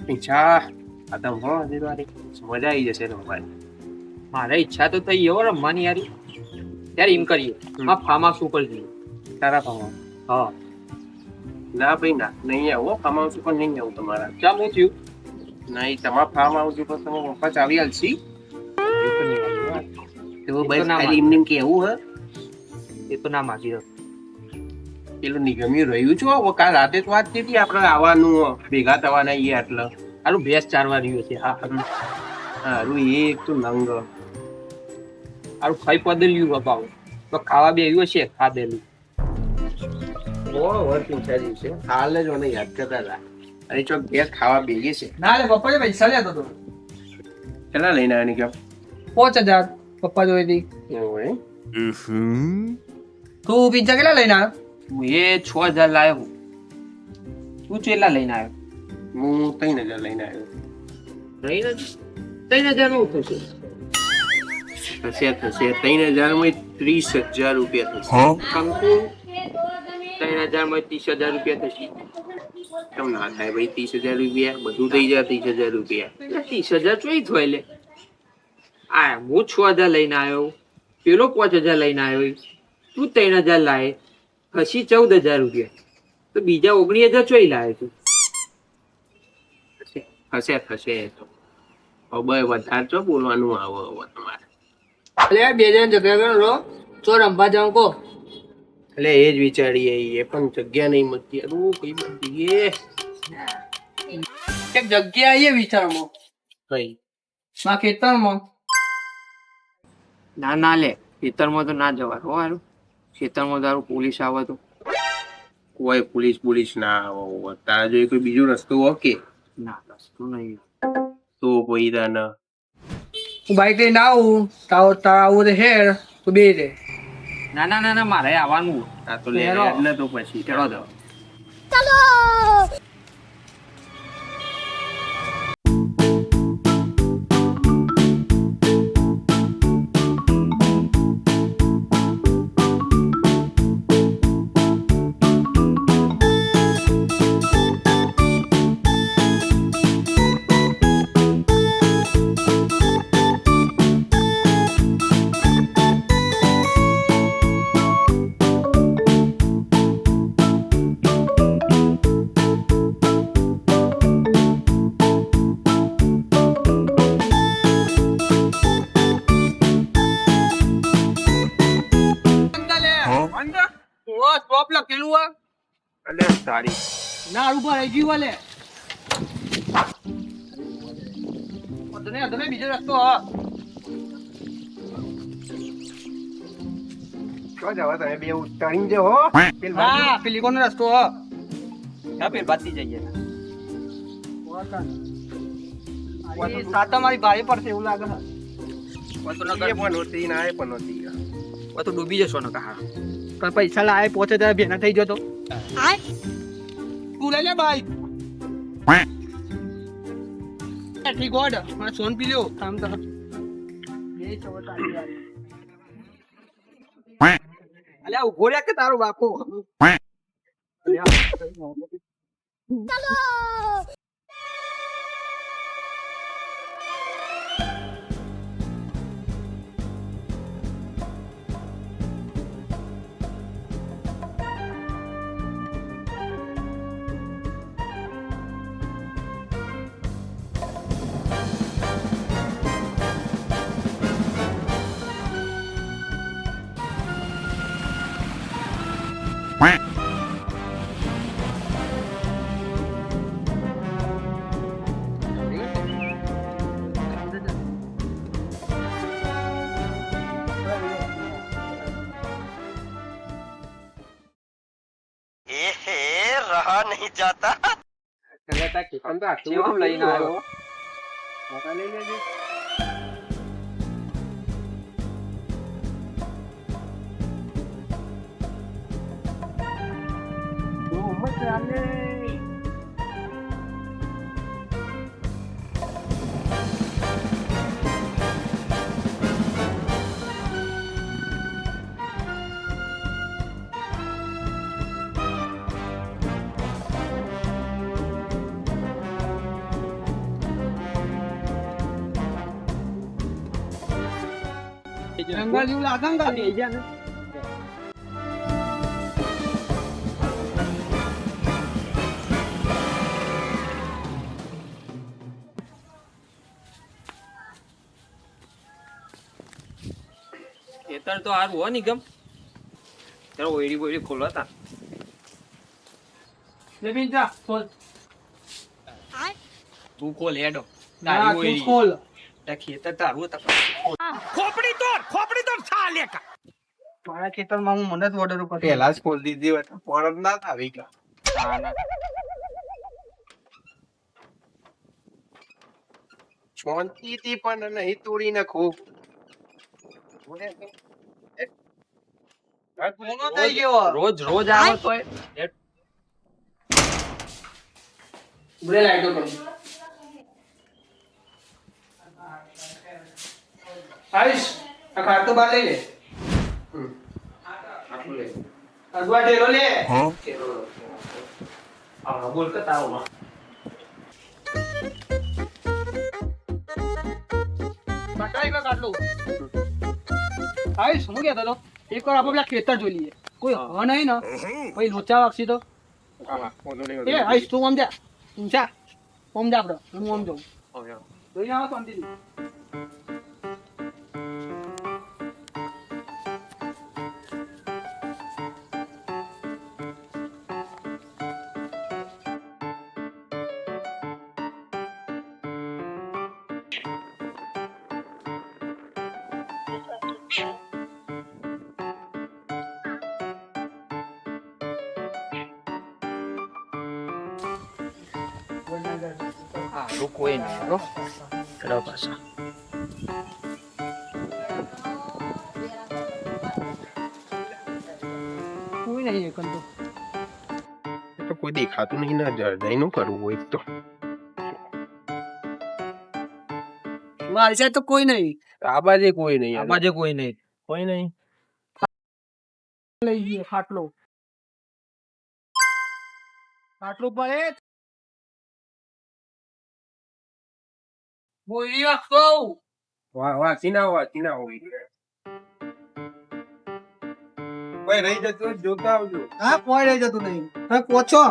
ઈચ્છા આ તો હો દીવારી મજા આવી જશે રમવાની. મારે ઈચ્છા તો થઈ એવો રમવાની યાર. ત્યારે એમ કરીએ આ ફાર્મ હાઉસ ઉપર જઈએ. તારા ફાર્મ હા ના ભાઈ ના નહીં આવો ફાર્મ હાઉસ ઉપર નહીં આવું તમારા. ચાલ હું થયું નહીં તમારા ફાર્મ હાઉસ ઉપર તમે પપ્પા ચાવી આલશી તો બસ ખાલી એમને એમ કેવું હે એ તો ના માગી રહ્યો. પેલું નિગમ્યું રહ્યું છો કાલ રાતે તો વાત થઈ આપણે આવવાનું ભેગા થવાના છીએ એટલે હાલું ભેંસ ચારવા રહ્યો છે. હા હારું એ એક તો નંગ હાલું ખાઈ પદર્યું બાપા તો ખાવા બે આવ્યું છે ખાધેલું. વર્ષ પૂછાયું છે હાલ જ મને યાદ કરતા હતા અરે ચોક ગેસ ખાવા બેગી છે. ના રે પપ્પા પૈસા લેતો તો કેટલા લઈને આવ્યા નિગમ? 5000 પપ્પા જોઈ એવું તું પિઝા કેટલા લઈને આવ્યો? એ 6000 લાવ્યો. તું કેટલા લઈને આવ્યો? હું 3000 લઈને આવ્યો. 3000 નું થશે. થશે 3000 માં 30000 રૂપિયા થશે. કંકુ 3000 માં 30000 રૂપિયા થશે. કેમ ના થાય ભાઈ 30000 રૂપિયા બધું થઈ જાય 30000 રૂપિયા 30000 ચોઈ થાય લે. આ હું 6000 લઈને આવ્યો, પેલો 5000 લઈને આવ્યો, તું 3000 લાવે, પછી 14000 રૂપિયા, તો બીજા 19000 ચોઈ લાવે તું? થશે તો હવે વધારે તો બોલવાનું આવે હવે તમારે. અરે બે જણ ઝઘડા કરો તો રમવા જાઉં કો. એટલે એ જ વિચારીએ એ પણ જગ્યા નહીં મળતી કઈ બધી એક જગ્યા આવીએ વિચારમાં કઈ માં ખેતરમાં. ના ના લે ખેતરમાં તો ના જવાનું હો હારું. ખેતરમાં તારું પોલીસ આવે તો કોઈ પોલીસ ના આવે તારા જો કોઈ બીજો રસ્તો હોય કે ના રસ્તો નહીં તો કોઈ તાને હું બાઈક લઈને આવું તારા આવું તો હેર તો બે રે. ના ના ના ના મારે આવવાનું. આ તો લે ને તો પછી ચલો દો. સ્ટોપ લખેલું આ અલે તારી ના ઉપર આવી ગયું વાલે. અદને બીજો રસ્તો હા. તો જવા તમે બે ઉતારી જો હો હા પેલી કોનો રસ્તો હા. હા પેલ બાતી જઈએ. સાતા મારી ભારે પડશે એવું લાગે છે. પણ હોતી ના પણ હોતી તો ડૂબી જશો ને કહા પૈસા લાવે 5000 ભેના થઈ જતો. તું લઈ લે બાઈક ઠીક ગોડ મને સોન પી લ્યો કામ તો અલ્યા ઉભો રે કે તારો બાપો. रहा नहीं जाता લઈને આવ્યો લઈ લેજે જંગલ જેવું લાગે ને કાલે. બેહી જા ને. ખેતર તો હારું હો નિગમ. ચાલો ઓયડી બોયડી ખોલો તા. જમીન જા ખોલ. તું ખોલ હેડો. ના, તારી તું ઓયડી. ખોલ. તા ખેતર તારું તા. મારા ખેતરમાં હું મને જ ઓર્ડર ઉપર પેલા જ ખોલી દીધી હોય તો પરત ના આવી ગયા. ના, ના. શાંતિથી પણ નહીં તોડી નાખો. ભેગો થઈ ગયો. રોજ રોજ આવો તોય ઉભરે લાઈટો કર. આઈશ આ ખાટલો બાર લઈ લે. અડવા ટેલો લે. આ બોલ કે તાવ બટાઈ કા કાટલો. આઈશ હું કહેતો તો એકવાર આપણે પેલા ખેતર જોઈ લઈએ. કોઈ હ નહીં ને પછી લોચા વાગશી તો. એ આઈશ તું આમ જા. તું જા. આમ જા આપણે. હું આમ જાઉં. જોઈ આવો શાંતિથી. કોઈ નહીં હો. ચલો પાછા. કોઈ નહીં એકન તો. એ તો કોઈ દેખાતું નહીં ને જરદાઈ નું કરવું હોય તો. મારી સાઈડ તો કોઈ નહીં. આ બાજે કોઈ નહીં. આ બાજુ કોઈ નહીં. કોઈ નહીં. લઈ ગયો ખાટલો. ખાટલો પડે. બોલી વાગતો. વાંચી ના હોય. કોઈ રહી જતું જોતા આવજો. હા કોઈ રહી જતું નહીં. તમે પૂછો.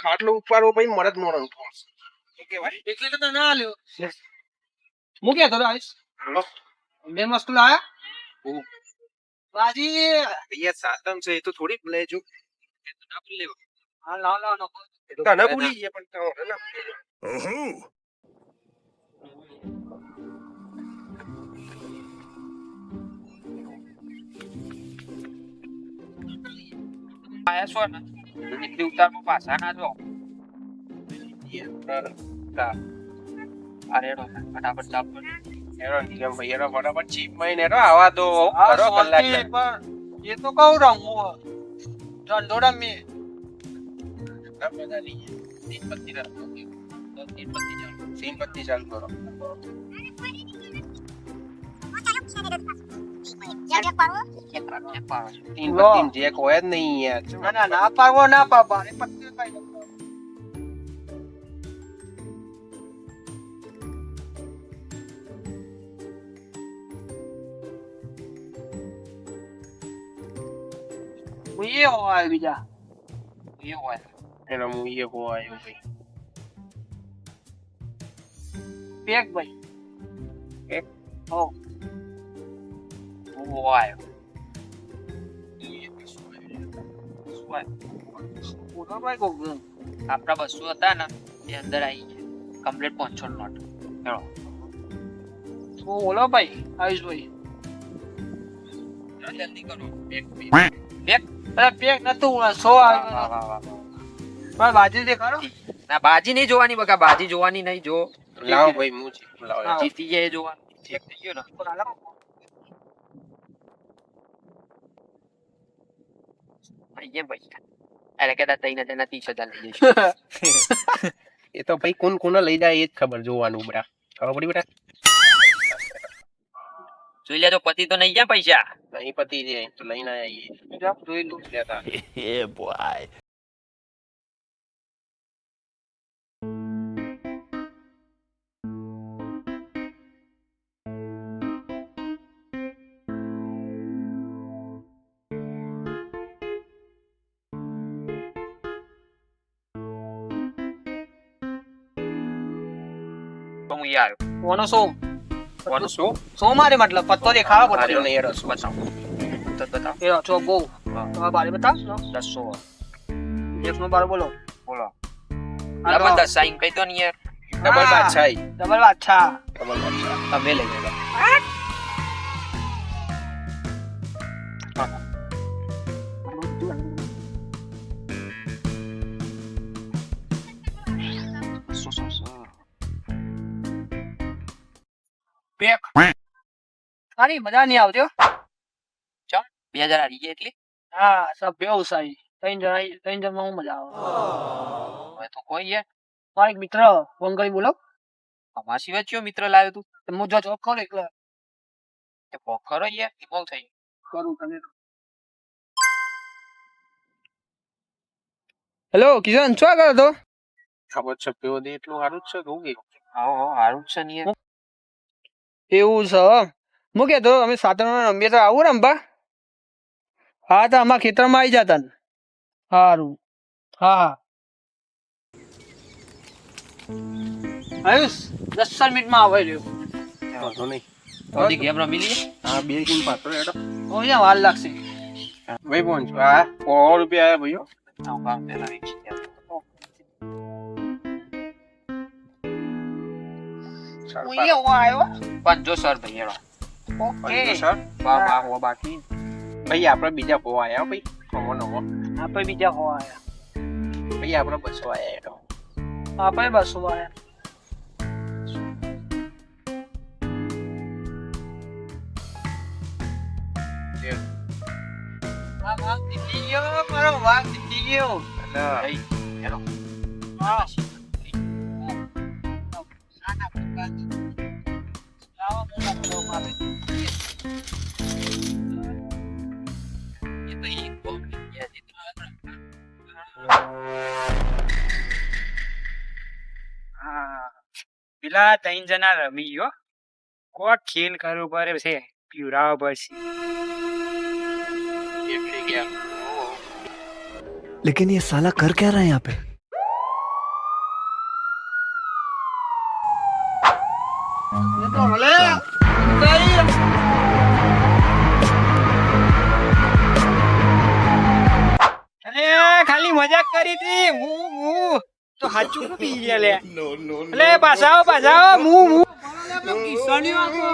ખાટલો ઉપાડવો પછી મરદ મોડું એટલે તો ના લ્યો. હું કહેતો હતો આઈશ. બેન વસ્તુ લાયા. બાજી અહીંયા સાધન છે એ તો થોડી લેજો. હા લાવ લાવ નાખો. તને ભૂલી ગયા પણ તમે ના. આયા છો ને એટલી ઉતારમાં પાછા ના જો. અરે રો ફટાફટ ચાપ કરો. ફટાફટ ચીપ માં આવા દો. કરો કલાક. એ તો કહું રમવું ધંધો રમી. તીનપત્તી ચાલુ કરો. તીનપત્તી જે કોઈ જ નહીં યાર. ના ના ના પાડવો ના પાડવા. એ પત્તી કઈ નથી. એ હોય બીજા. એ હોય એનો હું એ હોય એવું કઈ. પેક ભાઈ. પેક? હો. હોય બોલો ભાઈ કોક જણ. આપડા 200 હતા ને એ અંદર આવી ગયા કમ્પ્લીટ 500 નોટ. ચલો બોલો ભાઈ આયુષભાઈ. જલ્દી કરો. અરે પેક નતું 100 આવ્યો. પણ બાજી દેખાડો. ના બાજી નહીં જોવાની બકા. બાજી જોવાની નહીં. જો લાવો ભાઈ હું લાવો. જીતી જાય એ જોવાનું. ઠીક થઈ ગયો ને. અહીંયા ભાઈ અરે કહેતા 3000 ના 30,000 લઈ જઈશું. એ તો ભાઈ કોણ કોને લઈ જાય એ જ ખબર જોવાનું બરા. ખબર પડી બેટા જોઈ લેજો પતિ તો નહીં ગયા પૈસા નહીં પતી જાય તો લઈને આવીએ જોઈ લો લેતા તો હું યાર કોનો સોમ કોનો શું સોમારે મતલબ પત્તો દેખાવા અરે પડતો નહીં રસ બતાવો તો બતાવો એ છો બહુ તમારા બારે બતાવ 10 એક નો બાર બોલો બોલો ડબલ 10 સાઈન કહી દો ને યાર ડબલ બાદશાહી ડબલ અચ્છા ડબલ બાદશાહ તમે લઈ લેજો પેક સારી મજા નહીં આવતી હો. 2000 આવી ગયા એટલે હા સબ વ્યવસાયી ત્રણ જણમાં મજા આવે હવે તો કોઈ યાર મારો એક મિત્ર ફોન કરી બોલો અમારા સિવાય કયો મિત્ર લાવ્યો તું હું જો ચોક કરો એકલા તે પોખરો યાર એ બહુ થઈ કરું તમે હેલો કિશન શું કરો તો ખબર છે પેવો દે એટલું સારું જ છે કહું કે આવો હારું જ છે ને યાર એવું છે હું કહેતો અમે સાતરમાં રમીએ તો આવું રમવા હા તો અમારા ખેતરમાં આવી જતા ને સારું હા આયુષ 10 મિનિટમાં આવે રહ્યો વાંધો નહીં તો ગેમ રમી લઈએ હા 2 કિલો પાત્રો એડો અહીંયા વાર લાગશે ભાઈ પહોંચ આ 100 રૂપિયા આયા ભાઈઓ આવું કામ પેલા વેચી દે આવ્યો 500 ભાઈ હેડો ઓકે સર બા હો બાકી ભાઈ આપણે બીજા પો આયા ભાઈ નવો નવો આપણે બીજા હો આયા ભાઈ આપણે 200 આયા એડો આપણે 200 આયા વાઘ દીધી ગયો મારો વાઘ દીધી ગયો ભાઈ હેલો હા પેલા 3 જણા રમી ગયો કોક ખેલ કરવું પડે છે પીવડાવવા પડશે એટલે ગયા लेकिन ये साला कर क्या रहा है यहाँ पे અરે ખાલી મજાક કરી હતી હું તો હાચું પી ગયા લે અલે પાછા આવો હું કિસાની વાગો